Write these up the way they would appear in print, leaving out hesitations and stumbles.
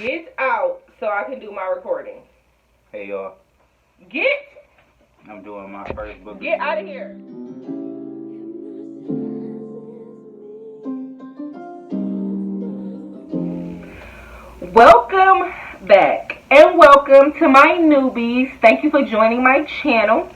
Get out so I can do my recording. Hey y'all, Get I'm doing my first book get review. out of here. Welcome back and welcome to my newbies. Thank you for joining my channel.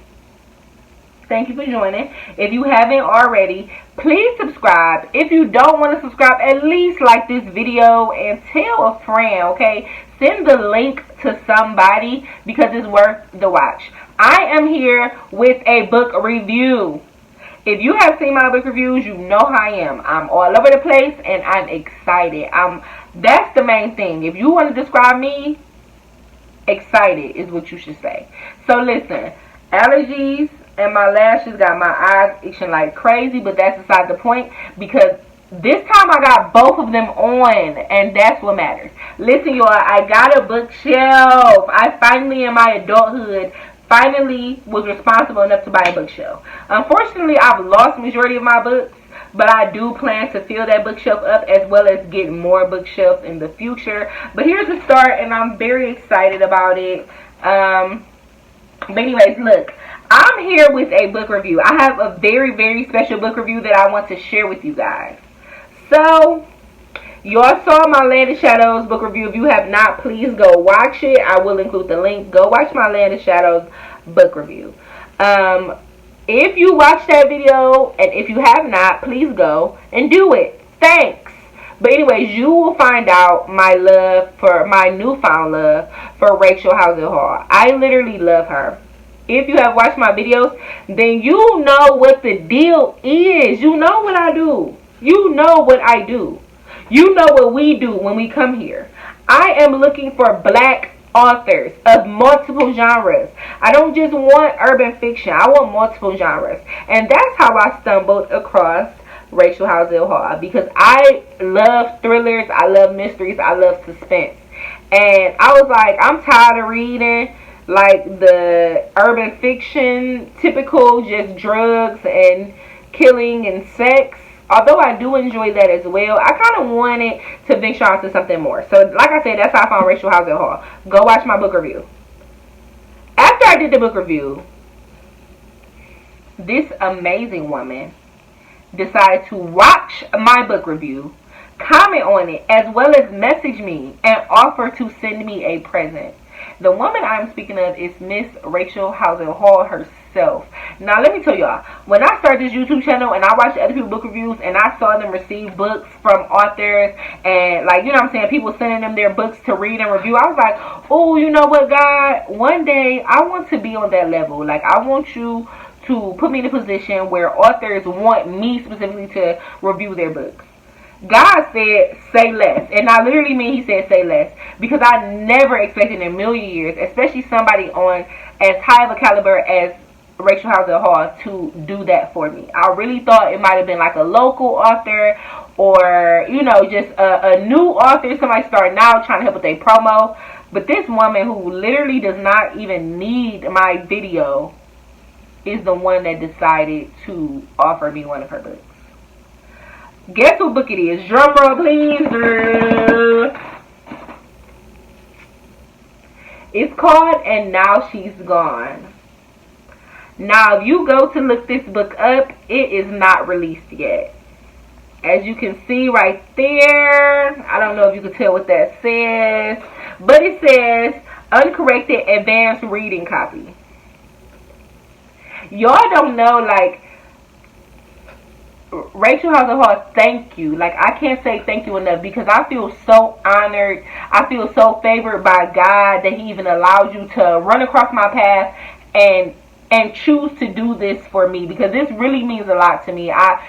Thank you for joining. If you haven't already, please subscribe. If you don't want to subscribe, at least like this video and tell a friend, okay? Send the link to somebody because it's worth the watch. I am here with a book review. If you have seen my book reviews, you know how I am. I'm all over the place and I'm excited. That's the main thing. If you want to describe me, excited is what you should say. So listen, allergies and my lashes got my eyes itching like crazy, but that's beside the point because this time I got both of them on, and that's what matters. Listen, y'all, I got a bookshelf. I finally, in my adulthood, finally was responsible enough to buy a bookshelf. Unfortunately, I've lost majority of my books, but I do plan to fill that bookshelf up as well as get more bookshelves in the future. But here's the start, and I'm very excited about it. But anyways, look, I'm here with a book review. I have a very, very special book review that I want to share with you guys. So, y'all saw my Land of Shadows book review. If you have not, please go watch it. I will include the link. Go watch my Land of Shadows book review. If you watched that video, and if you have not, please go and do it. Thanks. But anyways, you will find out my newfound love for Rachel Howzell Hall. I literally love her. If you have watched my videos, then you know what the deal is. You know what I do. You know what I do. You know what we do when we come here. I am looking for black authors of multiple genres. I don't just want urban fiction. I want multiple genres. And that's how I stumbled across Rachel Howzell Hall, because I love thrillers, I love mysteries, I love suspense. And I was like, I'm tired of reading like the urban fiction, typical just drugs and killing and sex. Although I do enjoy that as well, I kind of wanted to venture out to something more. So like I said, that's how I found Rachel Howzell Hall. Go watch my book review. After I did the book review, this amazing woman decided to watch my book review, comment on it, as well as message me and offer to send me a present. The woman I'm speaking of is Miss Rachel Howzell Hall herself. Now, let me tell y'all, when I started this YouTube channel and I watched other people's book reviews and I saw them receive books from authors and, like, you know what I'm saying, people sending them their books to read and review, I was like, oh, you know what, God, one day I want to be on that level. Like, I want you to put me in a position where authors want me specifically to review their books. God said, say less. And I literally mean he said, say less. Because I never expected in a million years, especially somebody on as high of a caliber as Rachel Howzell Hall, to do that for me. I really thought it might have been like a local author or, you know, just a new author, somebody starting out trying to help with their promo. But this woman who literally does not even need my video is the one that decided to offer me one of her books. Guess what book it is? Drum roll, please. It's called And Now She's Gone. Now, if you go to look this book up, it is not released yet. As you can see right there, I don't know if you can tell what that says, but it says uncorrected advanced reading copy. Y'all don't know, like, Rachel Howzell Hall, thank you. Like, I can't say thank you enough because I feel so honored. I feel so favored by God that he even allowed you to run across my path and choose to do this for me, because this really means a lot to me. I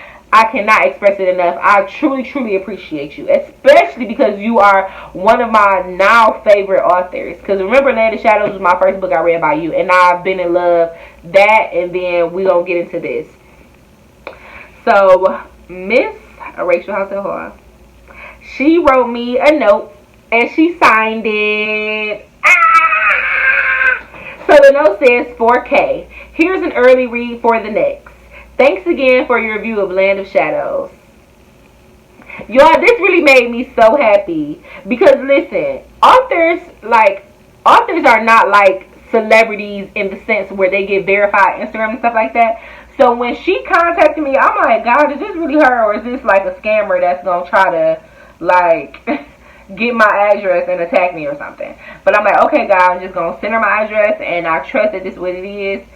cannot express it enough. I truly, truly appreciate you, especially because you are one of my now favorite authors. Because remember, Land of Shadows was my first book I read by you, and I've been in love that, and then we gonna get into this. So, Miss Rachel Howzell Hall, she wrote me a note and she signed it. So the note says 4K. Here's an early read for the next. Thanks again for your review of Land of Shadows. Y'all, this really made me so happy because listen, authors are not like celebrities in the sense where they get verified Instagram and stuff like that. So when she contacted me, I'm like, God, is this really her or is this like a scammer that's gonna try to like get my address and attack me or something? But I'm like, okay, God, I'm just gonna send her my address and I trust that this is what it is.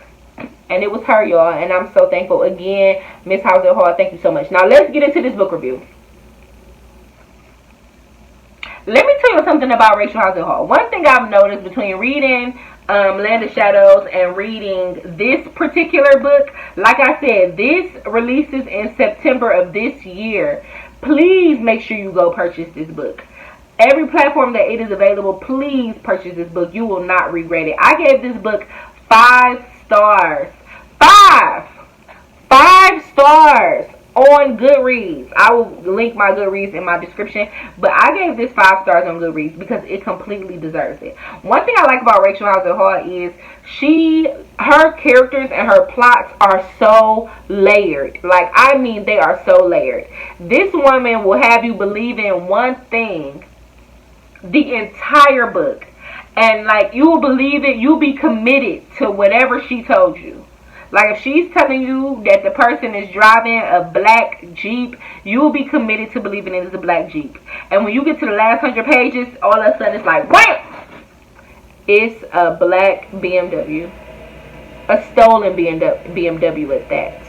And it was her, y'all, and I'm so thankful. Again, Miss Howzell Hall, thank you so much. Now let's get into this book review. Let me tell you something about Rachel Howzell Hall. One thing I've noticed between reading Land of Shadows and reading this particular book, like I said, this releases in September of this year. Please make sure you go purchase this book. Every platform that it is available, please purchase this book. You will not regret it. I gave this book 5 stars. 5 stars on Goodreads. I will link my Goodreads in my description, but I gave this 5 stars on Goodreads because it completely deserves it. One thing I like about Rachel Howzell Hall is her characters and her plots are so layered. Like, I mean, they are so layered. This woman will have you believe in one thing the entire book, and like, you will believe it. You'll be committed to whatever she told you. Like, if she's telling you that the person is driving a black Jeep, you will be committed to believing it is a black Jeep. And when you get to the last 100 pages, all of a sudden it's like, wham! It's a black BMW. A stolen BMW at that.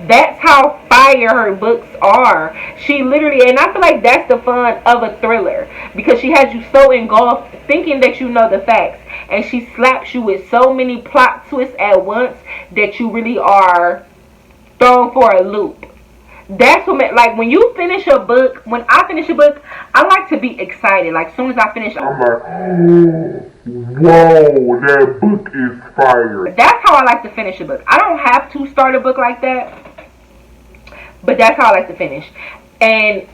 That's how fire her books are. She literally, and I feel like that's the fun of a thriller, because she has you so engulfed thinking that you know the facts, and she slaps you with so many plot twists at once that you really are thrown for a loop. That's what, like, when you finish a book, when I finish a book, I like to be excited. Like, as soon as I finish, I'm like, oh, whoa, that book is fire. That's how I like to finish a book. I don't have to start a book like that, but that's how I like to finish. And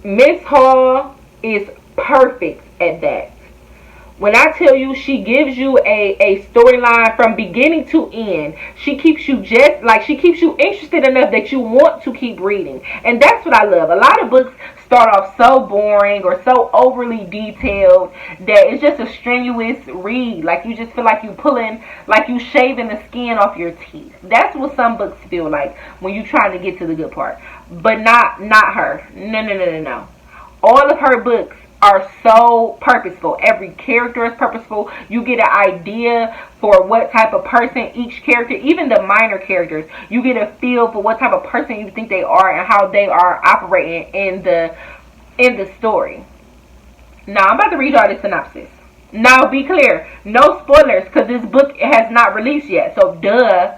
Miss Hall is perfect at that. When I tell you, she gives you a storyline from beginning to end. She keeps you she keeps you interested enough that you want to keep reading. And that's what I love. A lot of books start off so boring or so overly detailed that it's just a strenuous read. Like, you just feel like you shaving the skin off your teeth. That's what some books feel like when you're trying to get to the good part. But not her. No. All of her books are so purposeful. Every character is purposeful. You get an idea for what type of person each character, even the minor characters, you get a feel for what type of person you think they are and how they are operating in the story. Now, I'm about to read y'all the synopsis. Now, be clear, no spoilers, because this book has not released yet. So, duh.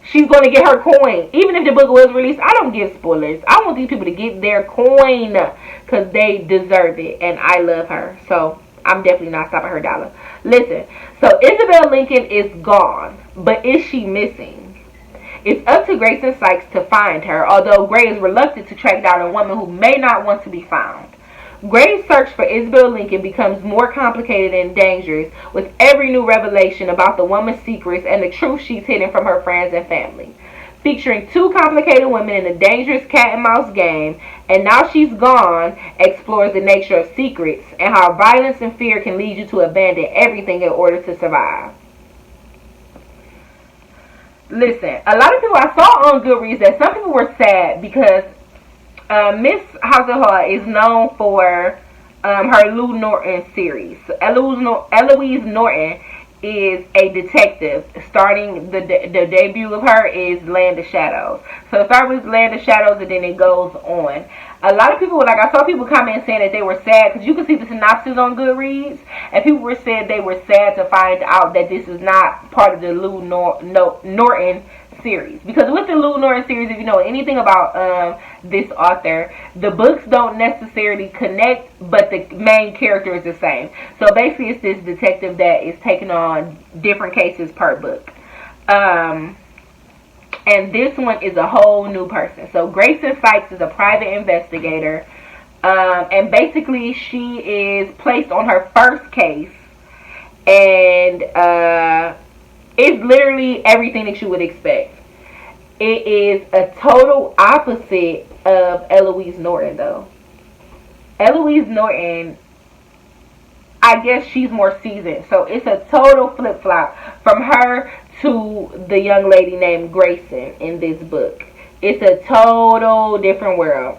She's going to get her coin. Even if the book was released, I don't give spoilers. I want these people to get their coin because they deserve it. And I love her. So, I'm definitely not stopping her dollar. Listen. So, Isabel Lincoln is gone. But is she missing? It's up to Grayson Sykes to find her, although Gray is reluctant to track down a woman who may not want to be found. Gray's search for Isabel Lincoln becomes more complicated and dangerous with every new revelation about the woman's secrets and the truth she's hidden from her friends and family. Featuring 2 complicated women in a dangerous cat and mouse game, And Now She's Gone explores the nature of secrets and how violence and fear can lead you to abandon everything in order to survive. Listen, a lot of people, I saw on Goodreads that some people were sad because Miss Howzell Hall is known for her Lou Norton series. Eloise Norton is a detective. Starting the debut of her is Land of Shadows. So it starts with Land of Shadows and then it goes on. A lot of people, like, I saw people comment saying that they were sad because you can see the synopsis on Goodreads, and people were saying they were sad to find out that this is not part of the Lou Norton series. Because with the Lou Norton series, if you know anything about this author, the books don't necessarily connect, but the main character is the same. So basically it's this detective that is taking on different cases per book. And this one is a whole new person. So Grayson Sykes is a private investigator, and basically she is placed on her first case, and it's literally everything that you would expect. It is a total opposite of Eloise Norton, though. Eloise Norton, I guess she's more seasoned. So it's a total flip flop from her to the young lady named Grayson in this book. It's a total different world.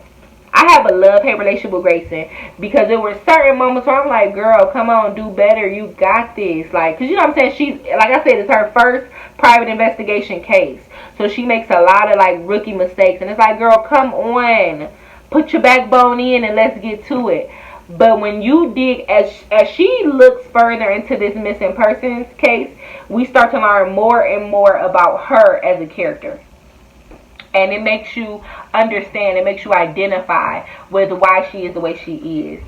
I have a love-hate relationship with Grayson because there were certain moments where I'm like, girl, come on, do better. You got this. Like, because you know what I'm saying? She's, like I said, it's her first private investigation case. So she makes a lot of, like, rookie mistakes. And it's like, girl, come on. Put your backbone in and let's get to it. But when you dig, as she looks further into this missing persons case, we start to learn more and more about her as a character. And it makes you understand, it makes you identify with why she is the way she is.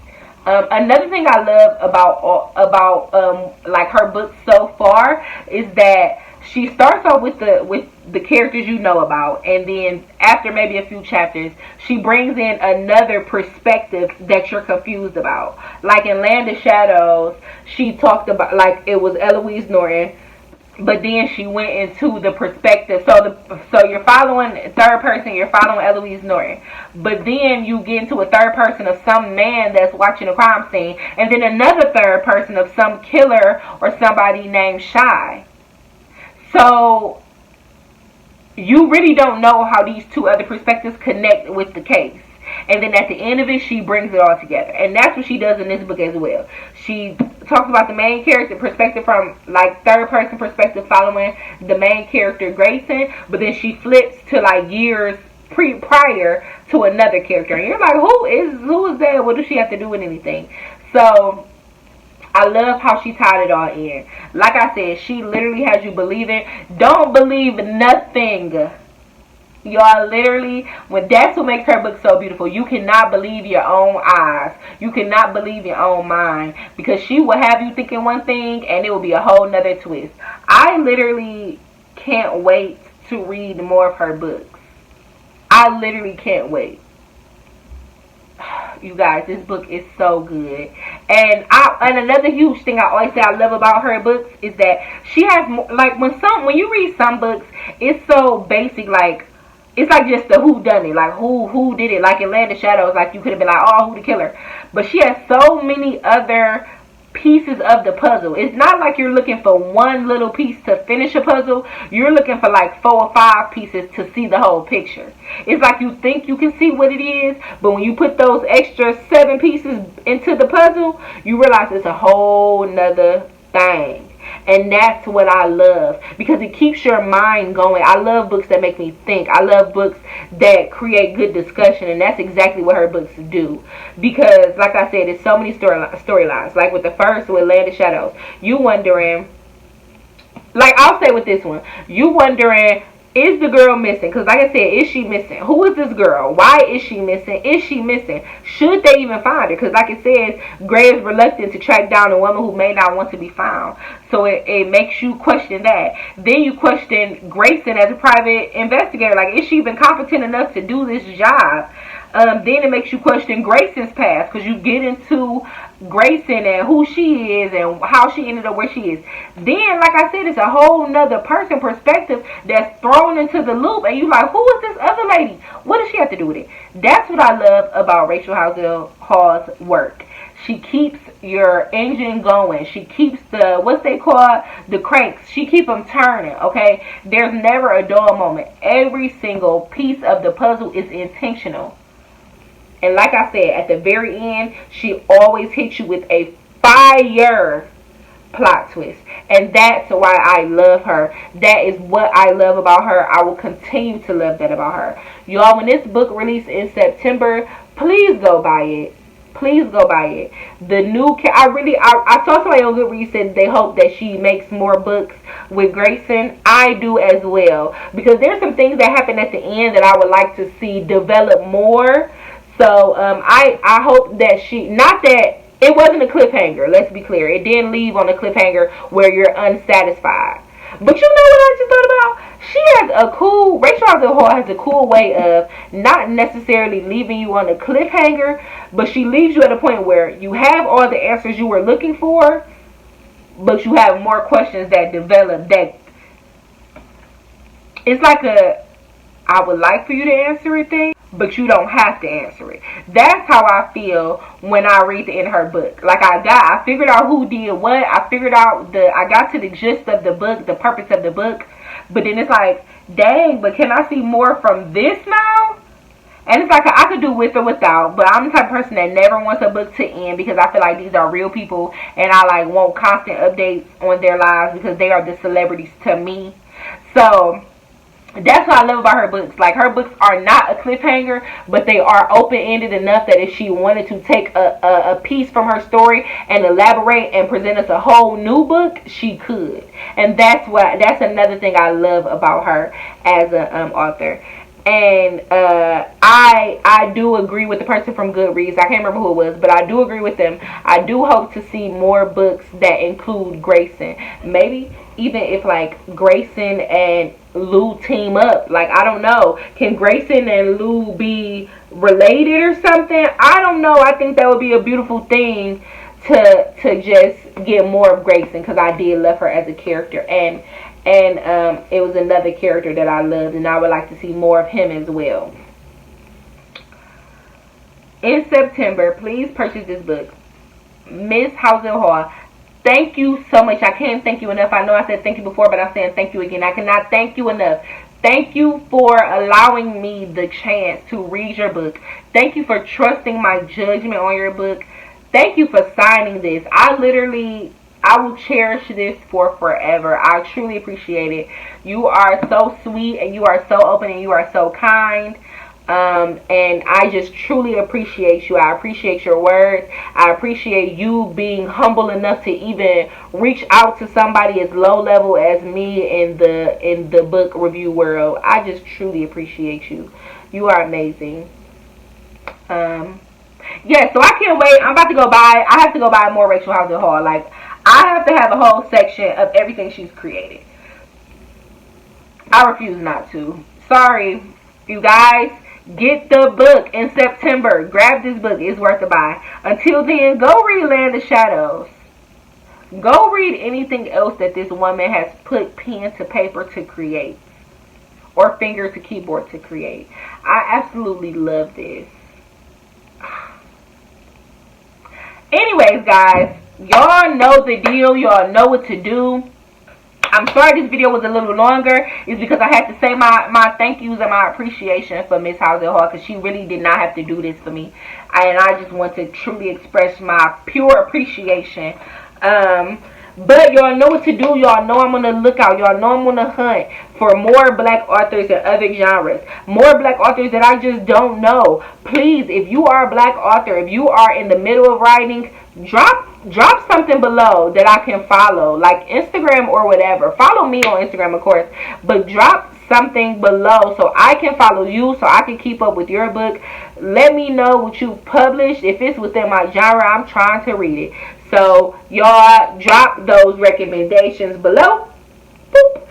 Another thing I love about like her books so far is that she starts off with the characters you know about, and then after maybe a few chapters, she brings in another perspective that you're confused about. Like in Land of Shadows, she talked about, like, it was Eloise Norton, but then she went into the perspective. So you're following third person, you're following Eloise Norton. But then you get into a third person of some man that's watching a crime scene, and then another third person of some killer or somebody named Shy. So you really don't know how these two other perspectives connect with the case. And then at the end of it, she brings it all together. And that's what she does in this book as well. She talks about the main character perspective from, like, third person perspective, following the main character Grayson. But then she flips to, like, years prior to another character. And you're like, who is that? What does she have to do with anything? So I love how she tied it all in. Like I said, she literally has you believing. Don't believe nothing. Y'all, literally, that's what makes her book so beautiful. You cannot believe your own eyes. You cannot believe your own mind. Because she will have you thinking one thing and it will be a whole nother twist. I literally can't wait to read more of her books. I literally can't wait. You guys, this book is so good. And another huge thing I always say I love about her books is that she has, like, when you read some books, it's so basic, like, it's like just the who done it, like who did it. Like in Land of Shadows, like you could have been like, oh, who the killer? But she has so many other pieces of the puzzle. It's not like you're looking for one little piece to finish a puzzle. You're looking for like 4 or 5 pieces to see the whole picture. It's like you think you can see what it is, but when you put those extra 7 pieces into the puzzle, you realize it's a whole nother thing. And that's what I love, because it keeps your mind going. I love books that make me think. I love books that create good discussion, and that's exactly what her books do. Because, like I said, there's so many storylines. Like with the first, with Land of Shadows, you wondering, like I'll say with this one, you wondering, is the girl missing? Because like I said, is she missing? Who is this girl? Why is she missing? Is she missing? Should they even find her? Because like it says, Gray is reluctant to track down a woman who may not want to be found. So it makes you question that. Then you question Grayson as a private investigator. Like, is she even competent enough to do this job? Then it makes you question Grayson's past, because you get into Grayson and who she is and how she ended up where she is. Then, like I said, it's a whole nother person perspective that's thrown into the loop, and you like, who is this other lady? What does she have to do with it? That's what I love about Rachel Howzell Hall's work. She keeps your engine going. She keeps the, what's they call, the cranks. She keeps them turning, okay? There's never a dull moment. Every single piece of the puzzle is intentional. And like I said, at the very end, she always hits you with a fire plot twist. And that's why I love her. That is what I love about her. I will continue to love that about her. Y'all, when this book released in September, please go buy it. Please go buy it. The new, I saw somebody on Goodreads said they hope that she makes more books with Grayson. I do as well. Because there's some things that happen at the end that I would like to see develop more. So I hope that she, not that it wasn't a cliffhanger, let's be clear. It didn't leave on a cliffhanger where you're unsatisfied. But you know what I just thought about? She has a cool, Rachel Hall has a cool way of not necessarily leaving you on a cliffhanger, but she leaves you at a point where you have all the answers you were looking for, but you have more questions that develop. That it's like I would like for you to answer it then, but you don't have to answer it. That's how I feel when I read in her book. Like I figured out who did what. I got to the gist of the book, the purpose of the book. But then it's like, dang, but can I see more from this now? And it's like I could do with or without, but I'm the type of person that never wants a book to end because I feel like these are real people and I like want constant updates on their lives because they are the celebrities to me. So that's what I love about her books. Like, her books are not a cliffhanger, but they are open-ended enough that if she wanted to take a piece from her story and elaborate and present us a whole new book, she could. And that's another thing I love about her as an author. And I do agree with the person from Goodreads. I can't remember who it was, but I do agree with them. I do hope to see more books that include Grayson. Maybe even if like Grayson and Lou team up. Like, I don't know. Can Grayson and Lou be related or something? I don't know. I think that would be a beautiful thing to just get more of Grayson, because I did love her as a character. And it was another character that I loved, and I would like to see more of him as well. In September, please purchase this book. Miss Howzell Hall. Thank you so much. I can't thank you enough. I know I said thank you before, but I'm saying thank you again. I cannot thank you enough. Thank you for allowing me the chance to read your book. Thank you for trusting my judgment on your book. Thank you for signing this. I will cherish this for forever. I truly appreciate it. You are so sweet, and you are so open, and you are so kind. And I just truly appreciate you. I appreciate your words. I appreciate you being humble enough to even reach out to somebody as low level as me in the book review world. I just truly appreciate you. You are amazing. Yeah, so I can't wait. I'm about to go buy. I have to go buy more Rachel Howzell Hall. Like, I have to have a whole section of everything she's created. I refuse not to. Sorry, you guys. Get the book in September. Grab this book. It's worth a buy. Until then, go read Land of Shadows. Go read anything else that this woman has put pen to paper to create. Or finger to keyboard to create. I absolutely love this. Anyways, guys. Y'all know the deal. Y'all know what to do. I'm sorry this video was a little longer. It's because I had to say my thank yous and my appreciation for Miss Howzell Hall, because she really did not have to do this for me. And I just want to truly express my pure appreciation. But y'all know what to do. Y'all know I'm on the lookout. Y'all know I'm on the hunt for more black authors in other genres. More black authors that I just don't know. Please, if you are a black author, if you are in the middle of writing, drop something below that I can follow, like Instagram or whatever. Follow me on Instagram, of course, but drop something below so I can follow you, so I can keep up with your book. Let me know what you published. If it's within my genre, I'm trying to read it. So y'all drop those recommendations below. Boop.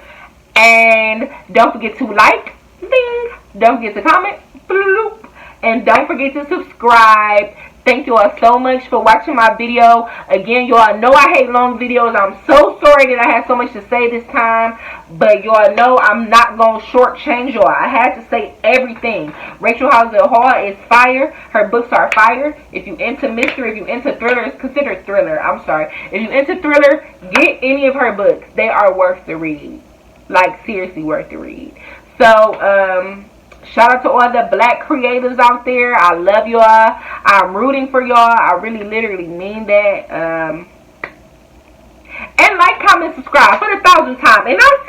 And don't forget to like, ding. Don't forget to comment, bloop. And don't forget to subscribe. Thank you all so much for watching my video. Again, y'all know I hate long videos. I'm so sorry that I had so much to say this time. But y'all know I'm not going to shortchange y'all. I had to say everything. Rachel Howzell Hall is fire. Her books are fire. If you into mystery, if you into thriller, it's considered thriller. I'm sorry. If you into thriller, get any of her books. They are worth the read. Like, seriously worth the read. So, shout out to all the black creators out there. I love y'all. I'm rooting for y'all. I really, literally mean that. And like, comment, subscribe for the 1,000th time. And I